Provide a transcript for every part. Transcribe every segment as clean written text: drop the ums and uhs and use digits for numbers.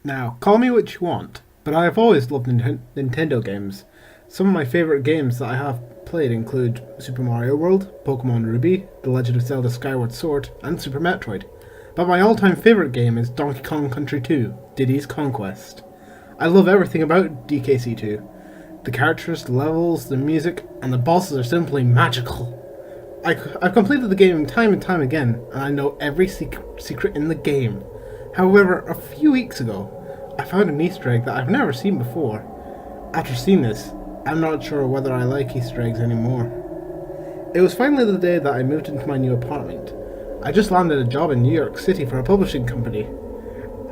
Now, call me what you want, but I have always loved Nintendo games. Some of my favourite games that I have played include Super Mario World, Pokemon Ruby, The Legend of Zelda Skyward Sword, and Super Metroid. But my all-time favourite game is Donkey Kong Country 2, Diddy's Conquest. I love everything about DKC2. The characters, the levels, the music, and the bosses are simply magical. I've completed the game time and time again, and I know every secret in the game. However, a few weeks ago, I found an Easter egg that I've never seen before. After seeing this, I'm not sure whether I like Easter eggs anymore. It was finally the day that I moved into my new apartment. I just landed a job in New York City for a publishing company,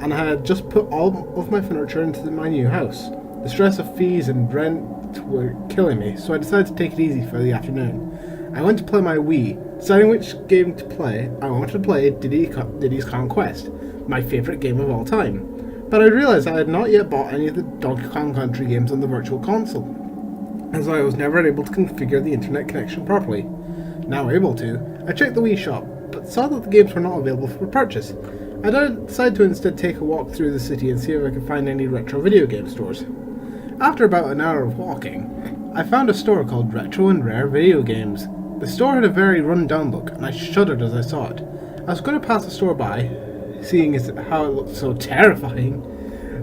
and I had just put all of my furniture into my new house. The stress of fees and rent were killing me, so I decided to take it easy for the afternoon. I went to play my Wii, deciding which game to play. I wanted to play Diddy's Conquest, my favourite game of all time. But I realised I had not yet bought any of the Donkey Kong Country games on the Virtual Console, as I was never able to configure the internet connection properly. Now able to, I checked the Wii shop, but saw that the games were not available for purchase. I decided to instead take a walk through the city and see if I could find any retro video game stores. After about an hour of walking, I found a store called Retro and Rare Video Games. The store had a very run-down look, and I shuddered as I saw it. I was going to pass the store by, seeing as how it looked so terrifying,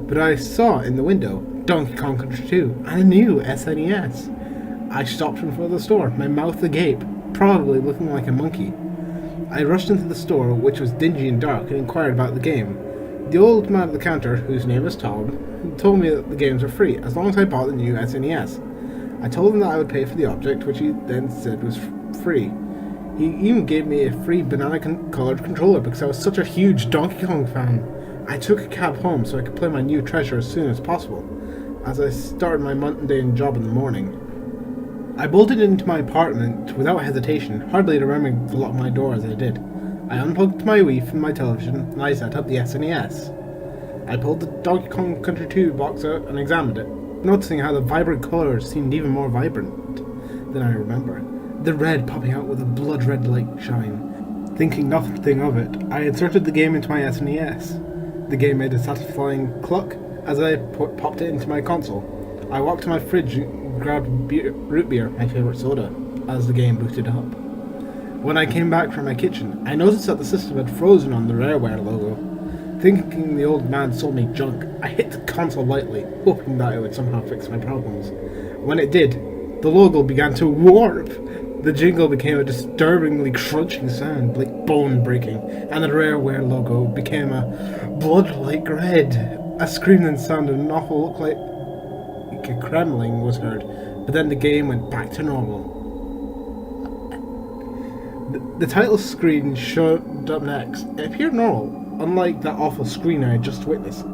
but I saw in the window Donkey Kong Country 2 and a new SNES. I stopped in front of the store, my mouth agape, probably looking like a monkey. I rushed into the store, which was dingy and dark, and inquired about the game. The old man at the counter, whose name was Tom, told me that the games were free, as long as I bought the new SNES. I told him that I would pay for the object, which he then said was free. He even gave me a free banana-coloured controller because I was such a huge Donkey Kong fan. I took a cab home so I could play my new treasure as soon as possible, as I started my mundane job in the morning. I bolted into my apartment without hesitation, hardly remembering to lock my door as I did. I unplugged my Wii from my television, and I set up the SNES. I pulled the Donkey Kong Country 2 box out and examined it, noticing how the vibrant colours seemed even more vibrant than I remember, the red popping out with a blood-red light shine. Thinking nothing of it, I inserted the game into my SNES. The game made a satisfying cluck as I popped it into my console. I walked to my fridge and grabbed root beer, my favourite soda, as the game booted up. When I came back from my kitchen, I noticed that the system had frozen on the Rareware logo. Thinking the old man sold me junk, I hit the console lightly, hoping that it would somehow fix my problems. When it did, the logo began to warp. The jingle became a disturbingly crunching sound, like bone breaking, and the Rareware logo became a blood-like red. A scream and sound and an awful look like a kremling was heard, but then the game went back to normal. The title screen showed up next. It appeared normal, unlike that awful screen I had just witnessed.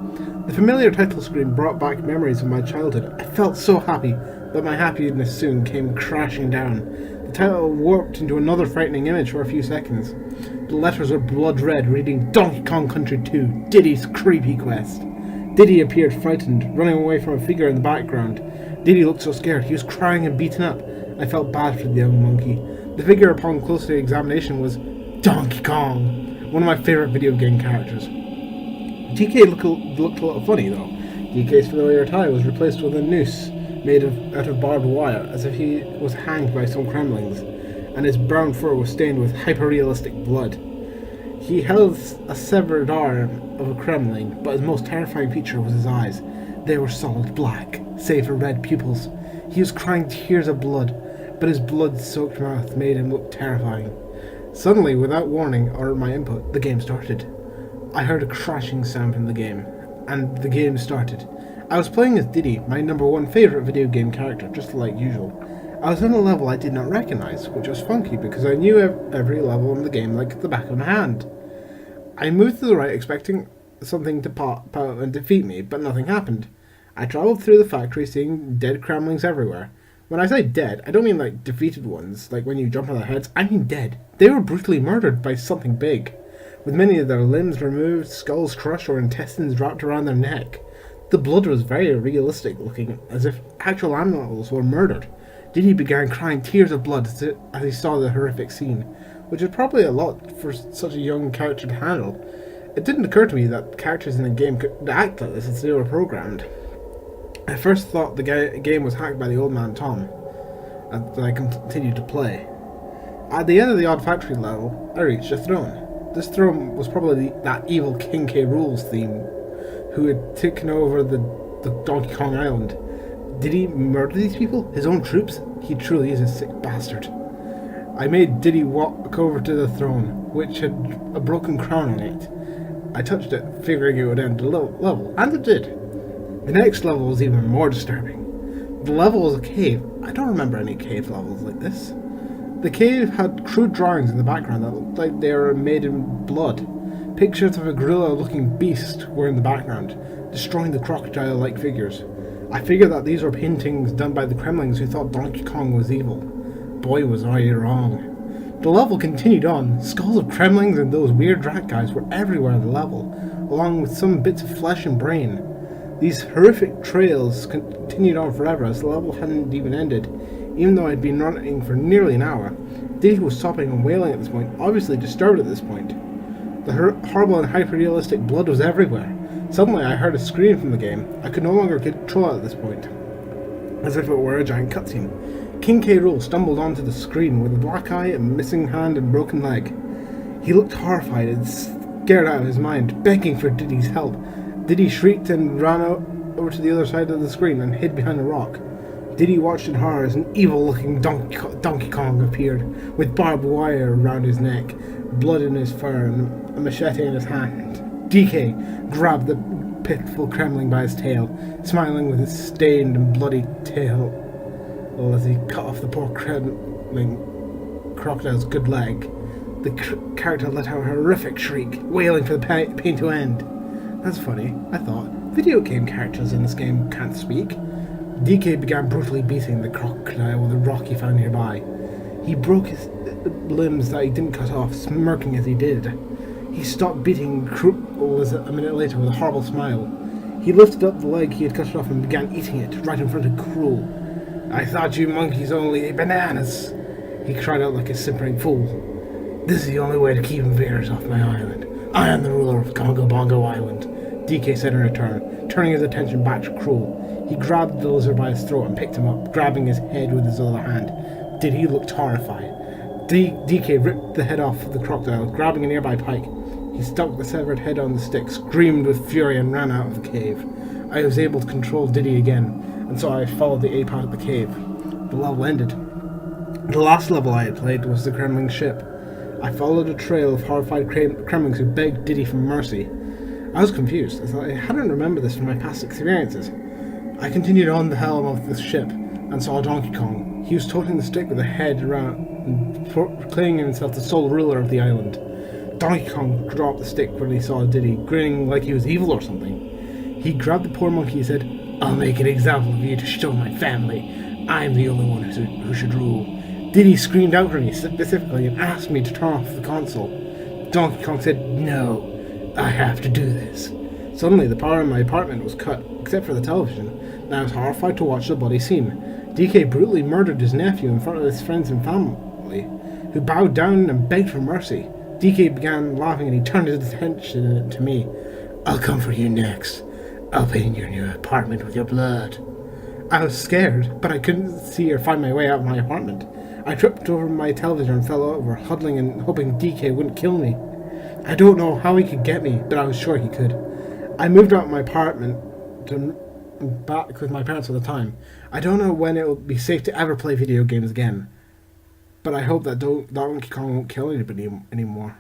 The familiar title screen brought back memories of my childhood. I felt so happy, but my happiness soon came crashing down. The title warped into another frightening image for a few seconds. The letters were blood red, reading Donkey Kong Country 2, Diddy's Kreepy Quest. Diddy appeared frightened, running away from a figure in the background. Diddy looked so scared, he was crying and beaten up. I felt bad for the young monkey. The figure upon closer examination was Donkey Kong, one of my favourite video game characters. DK looked a little funny though. DK's familiar tie was replaced with a noose made out of barbed wire, as if he was hanged by some kremlings, and his brown fur was stained with hyper-realistic blood. He held a severed arm of a kremling, but his most terrifying feature was his eyes. They were solid black, save for red pupils. He was crying tears of blood, but his blood-soaked mouth made him look terrifying. Suddenly, without warning or my input, the game started. I heard a crashing sound from the game, and the game started. I was playing as Diddy, my number one favourite video game character, just like usual. I was on a level I did not recognise, which was funky because I knew every level in the game like the back of my hand. I moved to the right expecting something to pop out and defeat me, but nothing happened. I travelled through the factory seeing dead kremlings everywhere. When I say dead, I don't mean like defeated ones, like when you jump on their heads. I mean dead. They were brutally murdered by something big, with many of their limbs removed, skulls crushed, or intestines wrapped around their neck. The blood was very realistic looking, as if actual animals were murdered. Diddy began crying tears of blood as he saw the horrific scene, which is probably a lot for such a young character to handle. It didn't occur to me that characters in the game could act like this as they were programmed. I first thought the game was hacked by the old man Tom, as I continued to play. At the end of the Odd Factory level, I reached a throne. This throne was probably that evil King K. Rool's theme, who had taken over the Donkey Kong Island. Did he murder these people? His own troops? He truly is a sick bastard. I made Diddy walk over to the throne, which had a broken crown on it. I touched it, figuring it would end the level, and it did. The next level was even more disturbing. The level was a cave. I don't remember any cave levels like this. The cave had crude drawings in the background that looked like they were made in blood. Pictures of a gorilla-looking beast were in the background, destroying the crocodile-like figures. I figured that these were paintings done by the Kremlings who thought Donkey Kong was evil. Boy, was I wrong. The level continued on. Skulls of Kremlings and those weird rat guys were everywhere on the level, along with some bits of flesh and brain. These horrific trails continued on forever as the level hadn't even ended, even though I'd been running for nearly an hour. Diddy was sobbing and wailing at this point, obviously disturbed at this point. The horrible and hyper-realistic blood was everywhere. Suddenly I heard a scream from the game. I could no longer control it at this point, as if it were a giant cutscene. King K. Rool stumbled onto the screen with a black eye, a missing hand and broken leg. He looked horrified and scared out of his mind, begging for Diddy's help. Diddy shrieked and ran over to the other side of the screen and hid behind a rock. Diddy watched in horror as an evil-looking Donkey Kong appeared, with barbed wire around his neck, blood in his fur, and a machete in his hand. DK grabbed the pitiful Kremling by his tail, smiling with his stained and bloody tail as he cut off the poor Kremling crocodile's good leg. The character let out a horrific shriek, wailing for the pain to end. That's funny, I thought. Video game characters in this game can't speak. DK began brutally beating the crocodile with a rock he found nearby. He broke his limbs that he didn't cut off, smirking as he did. He stopped beating Kreepy a minute later with a horrible smile. He lifted up the leg he had cut off and began eating it right in front of Cruel. "I thought you monkeys only ate bananas," he cried out like a simpering fool. "This is the only way to keep invaders off my island. I am the ruler of Congo Bongo Island," DK said in return, turning his attention back to Cruel. He grabbed the lizard by his throat and picked him up, grabbing his head with his other hand. Diddy looked horrified. DK ripped the head off the crocodile, grabbing a nearby pike. He stuck the severed head on the stick, screamed with fury, and ran out of the cave. I was able to control Diddy again, and so I followed the ape out of the cave. The level ended. The last level I had played was the Kremling ship. I followed a trail of horrified Kremlings who begged Diddy for mercy. I was confused, as I hadn't remembered this from my past experiences. I continued on the helm of the ship and saw Donkey Kong. He was toting the stick with a head around and proclaiming himself the sole ruler of the island. Donkey Kong dropped the stick when he saw Diddy, grinning like he was evil or something. He grabbed the poor monkey and said, "I'll make an example of you to show my family. I'm the only one who should rule." Diddy screamed out for me specifically and asked me to turn off the console. Donkey Kong said, "No, I have to do this." Suddenly, the power in my apartment was cut, except for the television, and I was horrified to watch the bloody scene. DK brutally murdered his nephew in front of his friends and family, who bowed down and begged for mercy. DK began laughing and he turned his attention to me. "I'll come for you next. I'll paint your new apartment with your blood." I was scared, but I couldn't see or find my way out of my apartment. I tripped over my television and fell over, huddling and hoping DK wouldn't kill me. I don't know how he could get me, but I was sure he could. I moved out of my apartment back with my parents at the time. I don't know when it will be safe to ever play video games again, but I hope that Donkey Kong won't kill anybody anymore.